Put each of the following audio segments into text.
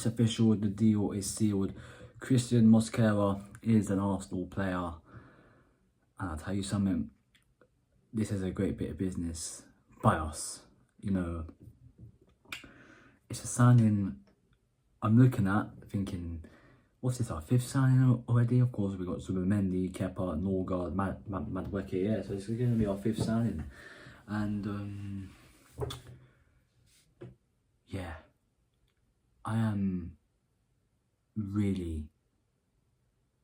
it's official, the deal is sealed. Cristhian Mosquera is an Arsenal player. And I'll tell you something, this is a great bit of business by us. You know, it's a signing I'm looking at thinking, what's this, our 5th signing already? Of course, we've got Zubimendi, Kepa, Norgard, Madueke, yeah, so it's going to be our 5th signing. And, yeah, I am really,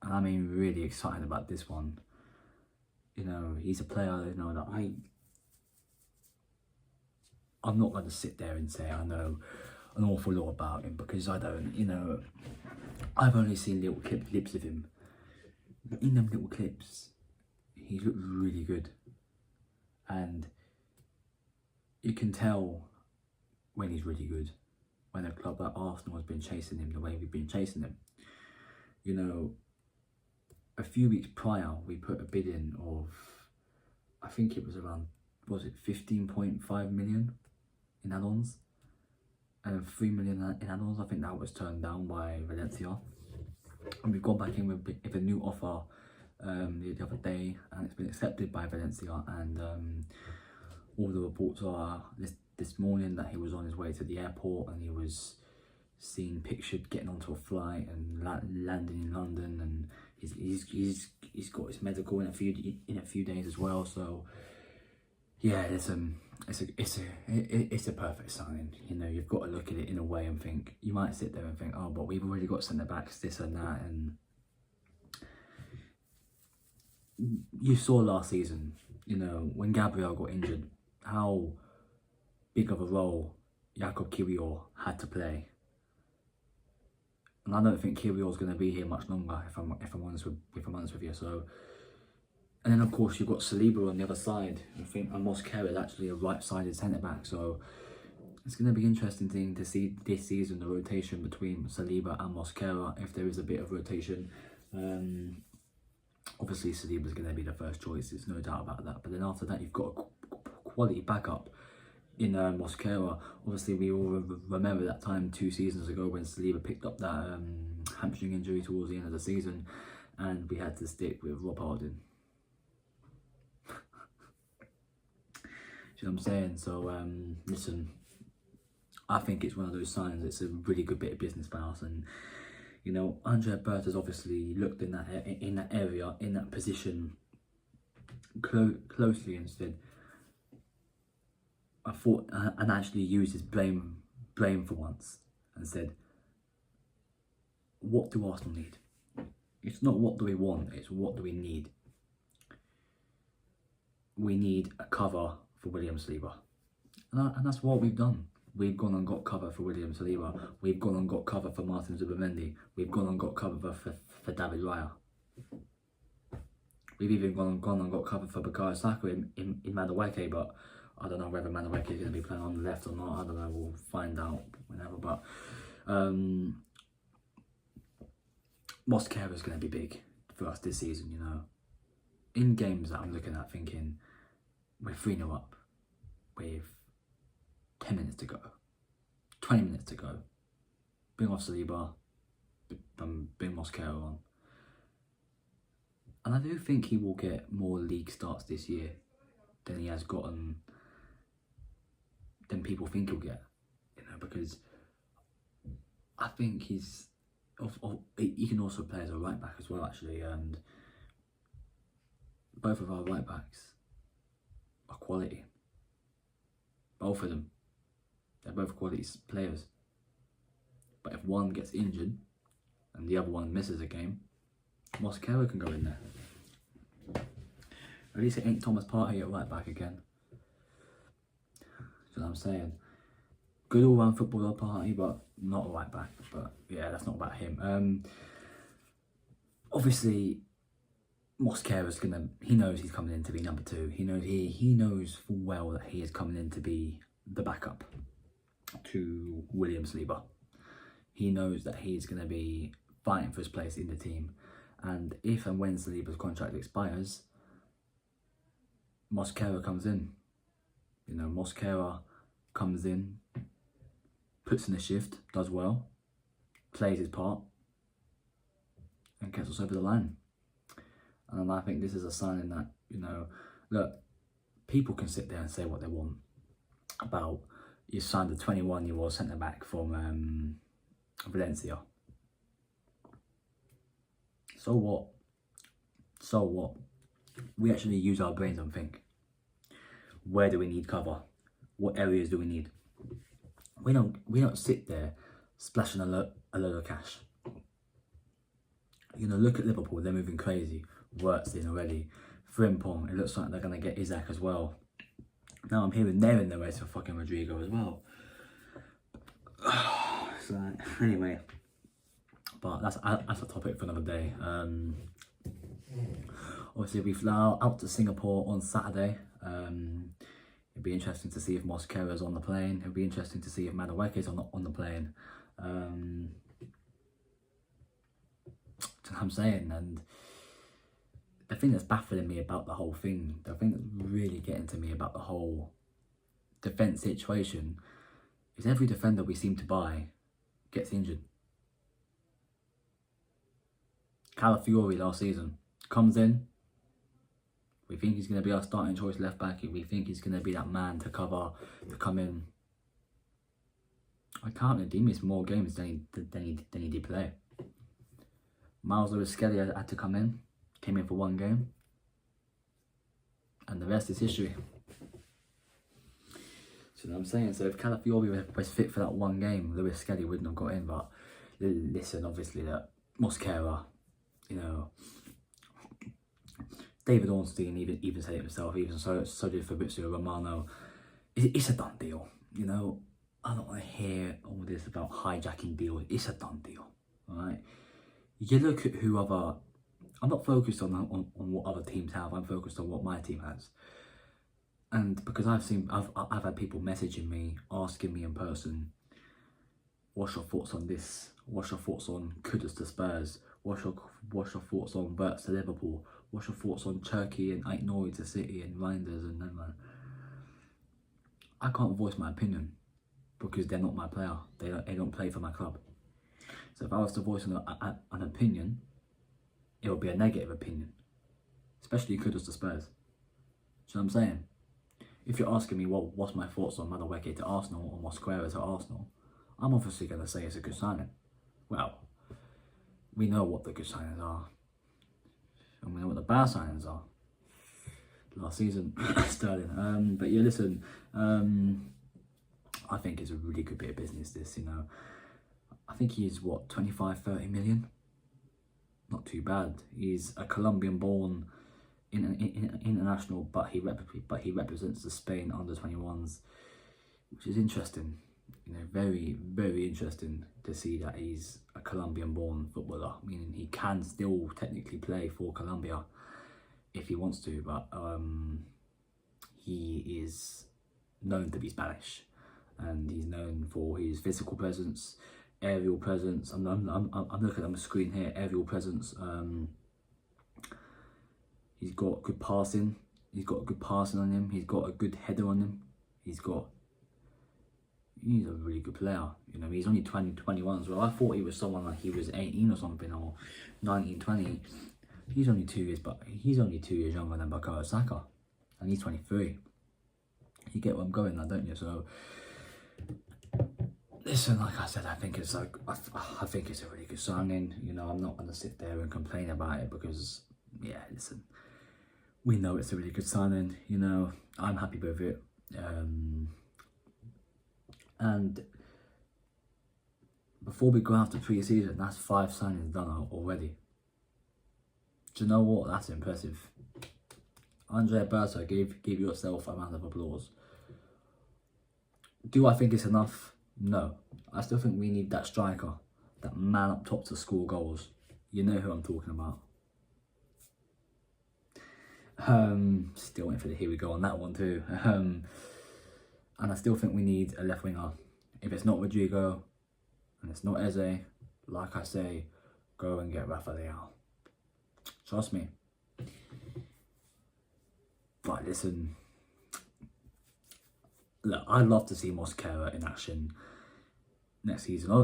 and I mean really excited about this one. You know, he's a player, you know, that I'm not going to sit there and say I know an awful lot about him, because I don't, you know. I've only seen little clips of him, but in them little clips, he looked really good. And you can tell when he's really good, when a club like Arsenal has been chasing him the way we've been chasing him. You know, a few weeks prior, we put a bid in of, I think it was around, was it 15.5 million in add-ons? And 3 million in add-ons. I think that was turned down by Valencia. And we've gone back in with a new offer the other day, and it's been accepted by Valencia. And all the reports are this morning that he was on his way to the airport, and he was seen pictured getting onto a flight and landing in London, and he's got his medical in a few days as well. So yeah, it's a perfect signing. You know, you've got to look at it in a way and think, you might sit there and think, oh, but we've already got centre backs, this and that, and you saw last season, you know, when Gabriel got injured, how big of a role Jakob Kiwior had to play. And I don't think Kiwior's going to be here much longer, if I'm honest with you. So, and then of course you've got Saliba on the other side. I think Mosquera is actually a right-sided centre back. So it's going to be interesting thing to see this season, the rotation between Saliba and Mosquera, if there is a bit of rotation. Obviously Saliba's going to be the first choice, there's no doubt about that. But then after that, you've got a quality backup in Mosquera. Obviously, we all remember that time 2 seasons ago when Saliba picked up that hamstring injury towards the end of the season, and we had to stick with Rob Holding. You know what I'm saying? So listen, I think it's one of those signs. It's a really good bit of business for us, and you know, Andre Berta's obviously looked in that area, in that position closely, and said, I thought, and actually used his brain for once, and said, what do Arsenal need? It's not what do we want, it's what do we need. We need a cover for William Saliba. And that's what we've done. We've gone and got cover for William Saliba. We've gone and got cover for Martin Zubimendi. We've gone and got cover for David Raya. We've even gone and got cover for Bukayo Saka in Madueke, but I don't know whether Madueke is going to be playing on the left or not. I don't know, we'll find out whenever. But Mosquera is going to be big for us this season, you know. In games that I'm looking at thinking, we're 3-0 up with 10 minutes to go, 20 minutes to go. Bring off Saliba, bring Mosquera on. And I do think he will get more league starts this year than he has gotten, than people think he'll get. You know, because I think he can also play as a right back as well, actually. And both of our right backs are quality. Both of them. They're both quality players. But if one gets injured and the other one misses a game, Mosquera can go in there. At least it ain't Thomas Partey at right back again. That's what I'm saying. Good all-round footballer Partey, but not a right back. But yeah, that's not about him. Obviously, Mosquera's he knows he's coming in to be number 2. He knows full well that he is coming in to be the backup to William Saliba. He knows that he's going to be fighting for his place in the team. And if and when Saliba's contract expires, Mosquera comes in. You know, Mosquera comes in, puts in a shift, does well, plays his part and gets us over the line. And I think this is a sign that, you know, look, people can sit there and say what they want about you signed a 21-year-old centre-back from Valencia. So what? So what? We actually use our brains and think. Where do we need cover? What areas do we need? We don't sit there splashing a load of cash. You know, look at Liverpool, they're moving crazy. Works in already. Frimpong, it looks like they're gonna get Isaac as well. Now I'm hearing they're in the race for fucking Rodrigo as well. So anyway, but that's a topic for another day. Obviously we fly out to Singapore on Saturday. It'd be interesting to see if Mosquera is on the plane. It'd be interesting to see if Madueke is on the plane. Do you know what I'm saying? And the thing that's baffling me about the whole thing, the thing that's really getting to me about the whole defence situation, is every defender we seem to buy gets injured. Calafiori last season comes in. We think he's going to be our starting choice left back. We think he's going to be that man to cover, to come in. I can't redeem miss more games than he did play. Miles Lewis-Skelly had to come in. Came in for one game. And the rest is history. So you know what I'm saying? So if Calafiori was fit for that one game, Lewis-Skelly wouldn't have got in. But listen, obviously that Mosquera, you know, David Ornstein even said it himself, even so did Fabrizio Romano. It's a done deal, you know. I don't want to hear all this about hijacking deals. It's a done deal, alright? You look at who other... I'm not focused on what other teams have. I'm focused on what my team has. And because I've had people messaging me, asking me in person, what's your thoughts on this? What's your thoughts on Kudus to Spurs? What's your thoughts on Wirtz to Liverpool? What's your thoughts on Turkey and Aitnouri to City and Reinders and then I can't voice my opinion because they're not my player. They don't play for my club. So if I was to voice an opinion, it would be a negative opinion, especially Kudus to Spurs. Do you know what I'm saying? If you're asking me what's my thoughts on Madueke to Arsenal or Mosquera to Arsenal, I'm obviously going to say it's a good signing. Well, we know what the good signings are. And we know what the bad signings are. Last season, Sterling. But yeah, listen, I think it's a really good bit of business, this, you know. I think he's, what, 25, 30 million? Not too bad. He's a Colombian-born international, but he represents the Spain under-21s, which is interesting. You know, very, very interesting to see that he's a Colombian-born footballer, meaning he can still technically play for Colombia if he wants to, but he is known to be Spanish, and he's known for his physical presence, aerial presence. I'm looking at my screen here. Aerial presence. He's got good passing. He's got good passing on him. He's got a good header on him. He's a really good player. You know, he's only 21 as well. I thought he was someone like he was 18 or something, or 19, 20. He's only 2 years, but he's only 2 years younger than Bukayo Saka, and he's 23. You get where I'm going now, don't you? So, listen, like I said, I think it's a really good signing. You know, I'm not gonna sit there and complain about it because, yeah, listen, we know it's a really good signing. You know, I'm happy with it. And before we go after pre-season, that's 5 signings done already. Do you know what? That's impressive. Andre Berto, give yourself a round of applause. Do I think it's enough? No. I still think we need that striker, that man up top to score goals. You know who I'm talking about. Still waiting for the here we go on that one too. And I still think we need a left winger. If it's not Rodrigo and it's not Eze, like I say, go and get Rafael. Trust me. But listen, look, I'd love to see Mosquera in action next season. Oh,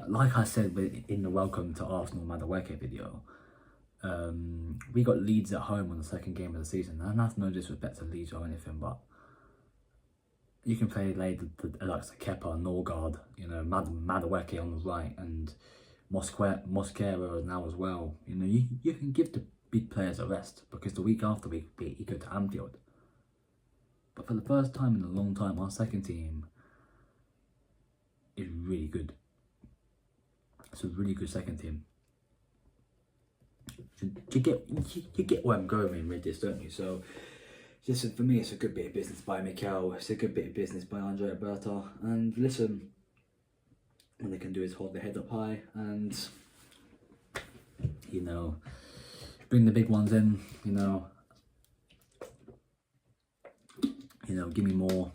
like I said in the Welcome to Arsenal Madueke video, we got Leeds at home on the second game of the season, and that's no disrespect to Leeds or anything, but you can play like Kepa, Norgard, you know, Madueke on the right, and Mosquera now as well. You know, you can give the big players a rest, because the week after we go to Anfield. But for the first time in a long time, our second team is really good. It's a really good second team. You get where I'm going with this, don't you? So, listen, for me, it's a good bit of business by Mikel. It's a good bit of business by Andrea Berta. And listen, what they can do is hold their head up high and, you know, bring the big ones in. You know, give me more.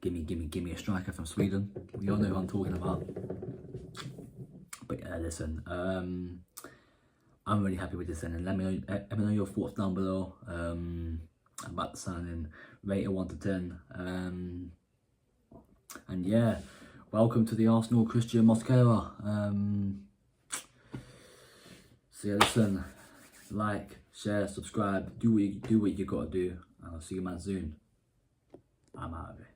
Give me a striker from Sweden. We all know who I'm talking about. But yeah, listen, I'm really happy with this signing. Let me know your thoughts down below about the signing. Rate it 1 to 10. And yeah, welcome to the Arsenal, Cristhian Mosquera. So yeah, listen, like, share, subscribe, do what you gotta do. I'll see you man soon. I'm out of it.